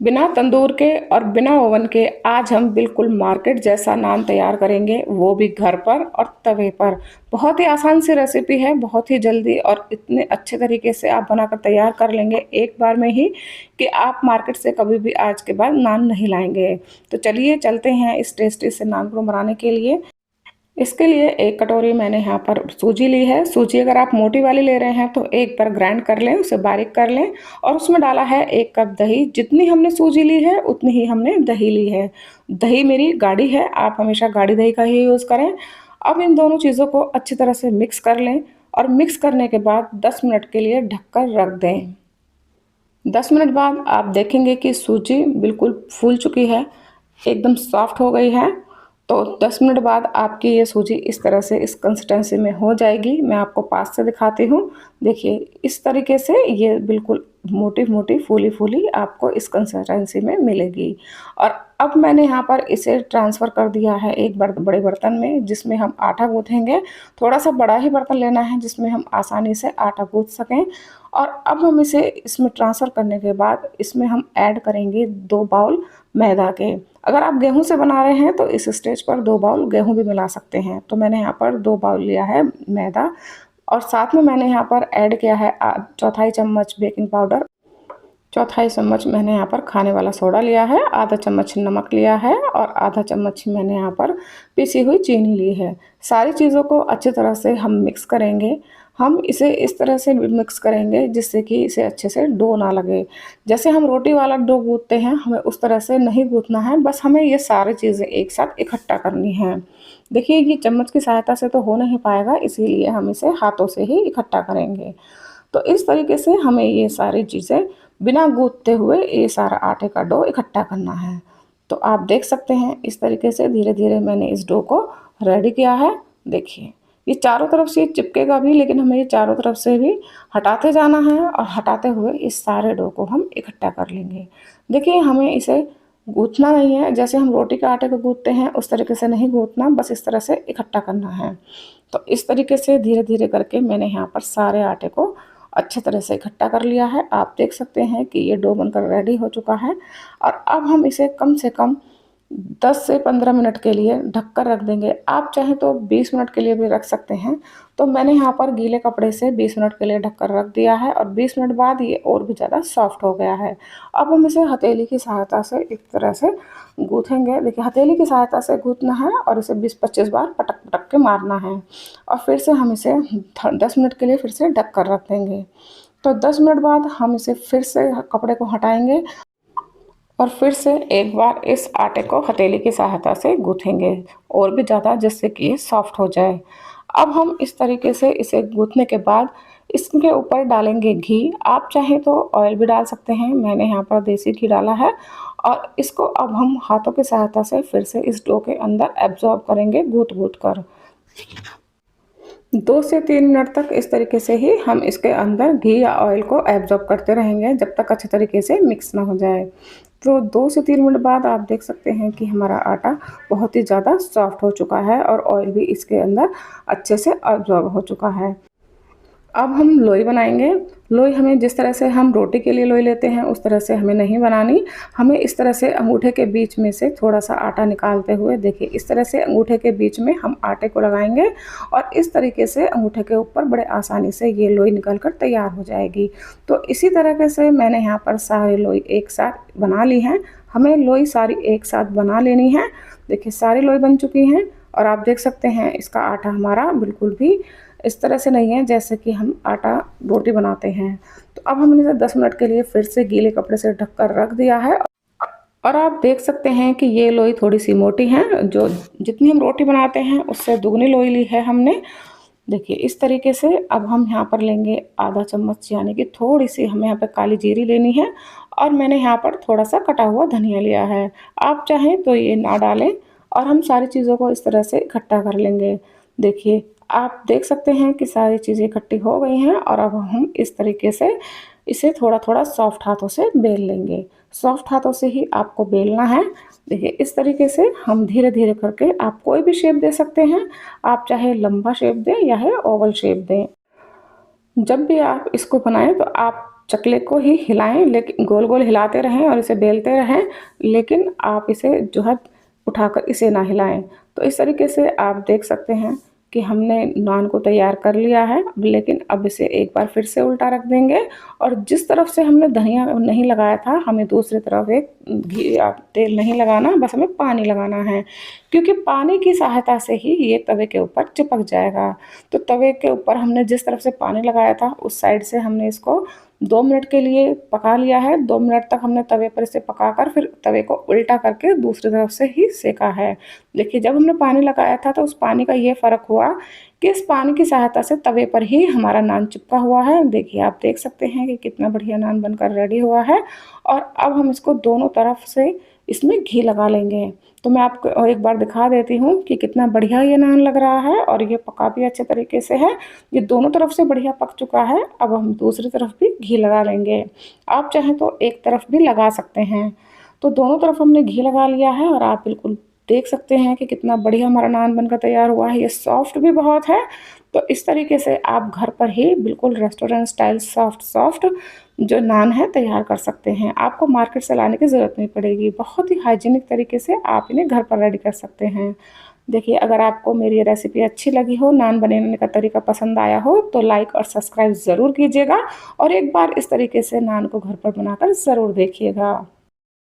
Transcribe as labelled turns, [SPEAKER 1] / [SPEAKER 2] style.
[SPEAKER 1] बिना तंदूर के और बिना ओवन के आज हम बिल्कुल मार्केट जैसा नान तैयार करेंगे, वो भी घर पर और तवे पर। बहुत ही आसान सी रेसिपी है, बहुत ही जल्दी और इतने अच्छे तरीके से आप बनाकर तैयार कर लेंगे एक बार में ही कि आप मार्केट से कभी भी आज के बाद नान नहीं लाएंगे। तो चलिए चलते हैं इस टेस्टी से नान को बनाने के लिए। इसके लिए एक कटोरी मैंने यहाँ पर सूजी ली है। सूजी अगर आप मोटी वाली ले रहे हैं तो एक बार ग्राइंड कर लें, उसे बारीक कर लें और उसमें डाला है 1 कप दही। जितनी हमने सूजी ली है उतनी ही हमने दही ली है। दही मेरी गाढ़ी है, आप हमेशा गाढ़ी दही का ही यूज़ करें। अब इन दोनों चीज़ों को अच्छी तरह से मिक्स कर लें और मिक्स करने के बाद 10 मिनट के लिए ढककर रख दें। 10 मिनट बाद आप देखेंगे कि सूजी बिल्कुल फूल चुकी है, एकदम सॉफ्ट हो गई है। तो 10 मिनट बाद आपकी ये सूजी इस तरह से इस कंसिस्टेंसी में हो जाएगी। मैं आपको पास से दिखाती हूँ। देखिए इस तरीके से ये बिल्कुल मोटी-मोटी, फूली-फूली आपको इस कंसिस्टेंसी में मिलेगी। और अब मैंने यहाँ पर इसे ट्रांसफ़र कर दिया है एक बड़े बर्तन में, जिसमें हम आटा गूँथेंगे। थोड़ा-सा बड़ा ही बर्तन लेना है जिसमें हम आसानी से आटा गूँथ सकें। और अब हम इसे इसमें ट्रांसफ़र करने के बाद इसमें हम ऐड करेंगे 2 बाउल मैदा के। अगर आप गेहूँ से बना रहे हैं तो इस स्टेज पर 2 बाउल गेहूँ भी मिला सकते हैं। तो मैंने यहाँ पर 2 बाउल लिया है मैदा और साथ में मैंने यहाँ पर ऐड किया है चौथाई चम्मच बेकिंग पाउडर, चौथाई चम्मच मैंने यहाँ पर खाने वाला सोडा लिया है, आधा चम्मच नमक लिया है और आधा चम्मच मैंने यहाँ पर पिसी हुई चीनी ली है। सारी चीज़ों को अच्छी तरह से हम मिक्स करेंगे। हम इसे इस तरह से मिक्स करेंगे जिससे कि इसे अच्छे से डो ना लगे। जैसे हम रोटी वाला डो गूँथते हैं, हमें उस तरह से नहीं गूँथना है, बस हमें ये सारी चीज़ें एक साथ इकट्ठा करनी है। देखिए ये चम्मच की सहायता से तो हो नहीं पाएगा, इसीलिए हम इसे हाथों से ही इकट्ठा करेंगे। तो इस तरीके से हमें ये सारी चीज़ें बिना गूँथते हुए ये सारा आटे का डो इकट्ठा करना है। तो आप देख सकते हैं इस तरीके से धीरे-धीरे मैंने इस डो को रेडी किया है। देखिए ये चारों तरफ से चिपकेगा भी, लेकिन हमें ये चारों तरफ से भी हटाते जाना है और हटाते हुए इस सारे डो को हम इकट्ठा कर लेंगे। देखिए हमें इसे गूँथना नहीं है, जैसे हम रोटी के आटे को गूँथते हैं उस तरीके से नहीं गूँथना, बस इस तरह से इकट्ठा करना है। तो इस तरीके से धीरे-धीरे करके मैंने यहाँ पर सारे आटे को अच्छे तरह से इकट्ठा कर लिया है। आप देख सकते हैं कि ये डो बनकर रेडी हो चुका है और अब हम इसे कम से कम 10 से 15 मिनट के लिए ढककर रख देंगे। आप चाहें तो 20 मिनट के लिए भी रख सकते हैं। तो मैंने यहाँ पर गीले कपड़े से 20 मिनट के लिए ढककर रख दिया है और 20 मिनट बाद ये और भी ज़्यादा सॉफ्ट हो गया है। अब हम इसे हथेली की सहायता से इस तरह से गूँथेंगे। देखिए हथेली की सहायता से गूँथना है और इसे 20-25 बार पटक-पटक के मारना है और फिर से हम इसे 10 मिनट के लिए फिर से ढक कर रख देंगे। तो 10 मिनट बाद हम इसे फिर से कपड़े को हटाएँगे और फिर से एक बार इस आटे को हथेली की सहायता से गूँथेंगे और भी ज़्यादा, जिससे कि ये सॉफ्ट हो जाए। अब हम इस तरीके से इसे गूँथने के बाद इसके ऊपर डालेंगे घी। आप चाहें तो ऑयल भी डाल सकते हैं, मैंने यहाँ पर देसी घी डाला है और इसको अब हम हाथों की सहायता से फिर से इस डो के अंदर एब्ज़ॉर्ब करेंगे गूँथ-गूँथ कर। 2 से 3 मिनट तक इस तरीके से ही हम इसके अंदर घी या ऑयल को एब्ज़ॉर्ब करते रहेंगे जब तक अच्छे तरीके से मिक्स ना हो जाए। तो 2 से 3 मिनट बाद आप देख सकते हैं कि हमारा आटा बहुत ही ज़्यादा सॉफ्ट हो चुका है और ऑयल भी इसके अंदर अच्छे से एब्ज़ॉर्ब हो चुका है। अब हम लोई बनाएंगे। लोई हमें जिस तरह से हम रोटी के लिए लोई लेते हैं उस तरह से हमें नहीं बनानी। हमें इस तरह से अंगूठे के बीच में से थोड़ा-सा आटा निकालते हुए, देखिए इस तरह से अंगूठे के बीच में हम आटे को लगाएंगे और इस तरीके से अंगूठे के ऊपर बड़े आसानी से ये लोई निकल कर तैयार हो जाएगी। तो इसी तरीके से मैंने यहाँ पर सारी लोई एक साथ बना ली हैं। हमें लोई सारी एक साथ बना लेनी है। देखिए सारी लोई बन चुकी हैं और आप देख सकते हैं इसका आटा हमारा बिल्कुल भी इस तरह से नहीं है जैसे कि हम आटा रोटी बनाते हैं। तो अब हमने इसे 10 मिनट के लिए फिर से गीले कपड़े से ढककर रख दिया है और आप देख सकते हैं कि ये लोई थोड़ी-सी मोटी है, जो जितनी हम रोटी बनाते हैं उससे दुगनी लोई ली है हमने। देखिए इस तरीके से अब हम यहाँ पर लेंगे आधा चम्मच, यानी कि थोड़ी-सी हमें यहाँ पे काली जीरी लेनी है और मैंने यहाँ पर थोड़ा-सा कटा हुआ धनिया लिया है। आप चाहें तो ये ना डालें और हम सारी चीज़ों को इस तरह से इकट्ठा कर लेंगे। देखिए आप देख सकते हैं कि सारी चीज़ें इकट्ठी हो गई हैं और अब हम इस तरीके से इसे थोड़ा-थोड़ा सॉफ्ट हाथों से बेल लेंगे। सॉफ्ट हाथों से ही आपको बेलना है। देखिए इस तरीके से हम धीरे-धीरे करके आप कोई भी शेप दे सकते हैं। आप चाहे लंबा शेप दें या है ओवल शेप दें। जब भी आप इसको बनाएं तो आप चकले को ही हिलाएँ, लेकिन गोल-गोल हिलाते रहें और इसे बेलते रहें, लेकिन आप इसे जो है उठाकर इसे ना हिलाएँ। तो इस तरीके से आप देख सकते हैं कि हमने नान को तैयार कर लिया है, लेकिन अब इसे एक बार फिर से उल्टा रख देंगे और जिस तरफ से हमने धनिया नहीं लगाया था, हमें दूसरी तरफ एक घी या तेल नहीं लगाना, बस हमें पानी लगाना है। क्योंकि पानी की सहायता से ही ये तवे के ऊपर चिपक जाएगा। तो तवे के ऊपर हमने जिस तरफ से पानी लगाया था, उस साइड से हमने इसको 2 मिनट के लिए पका लिया है। 2 मिनट तक हमने तवे पर इसे पकाकर फिर तवे को उल्टा करके दूसरी तरफ से ही सेका है। देखिए, जब हमने पानी लगाया था तो उस पानी का ये फ़र्क हुआ कि इस पानी की सहायता से तवे पर ही हमारा नान चिपका हुआ है। देखिए, आप देख सकते हैं कि कितना बढ़िया नान बनकर रेडी हुआ है और अब हम इसको दोनों तरफ से इसमें घी लगा लेंगे। तो मैं आपको और एक बार दिखा देती हूँ कि कितना बढ़िया ये नान लग रहा है और ये पका भी अच्छे तरीके से है। ये दोनों तरफ से बढ़िया पक चुका है। अब हम दूसरी तरफ भी घी लगा लेंगे। आप चाहें तो एक तरफ भी लगा सकते हैं। तो दोनों तरफ हमने घी लगा लिया है और आप बिल्कुल देख सकते हैं कि कितना बढ़िया हमारा नान बनकर तैयार हुआ है। ये सॉफ्ट भी बहुत है। तो इस तरीके से आप घर पर ही बिल्कुल रेस्टोरेंट स्टाइल सॉफ्ट जो नान है तैयार कर सकते हैं। आपको मार्केट से लाने की ज़रूरत नहीं पड़ेगी। बहुत ही हाइजीनिक तरीके से आप इन्हें घर पर रेडी कर सकते हैं। देखिए, अगर आपको मेरी ये रेसिपी अच्छी लगी हो, नान बनाने का तरीका पसंद आया हो, तो लाइक और सब्सक्राइब ज़रूर कीजिएगा और एक बार इस तरीके से नान को घर पर बनाकर ज़रूर देखिएगा।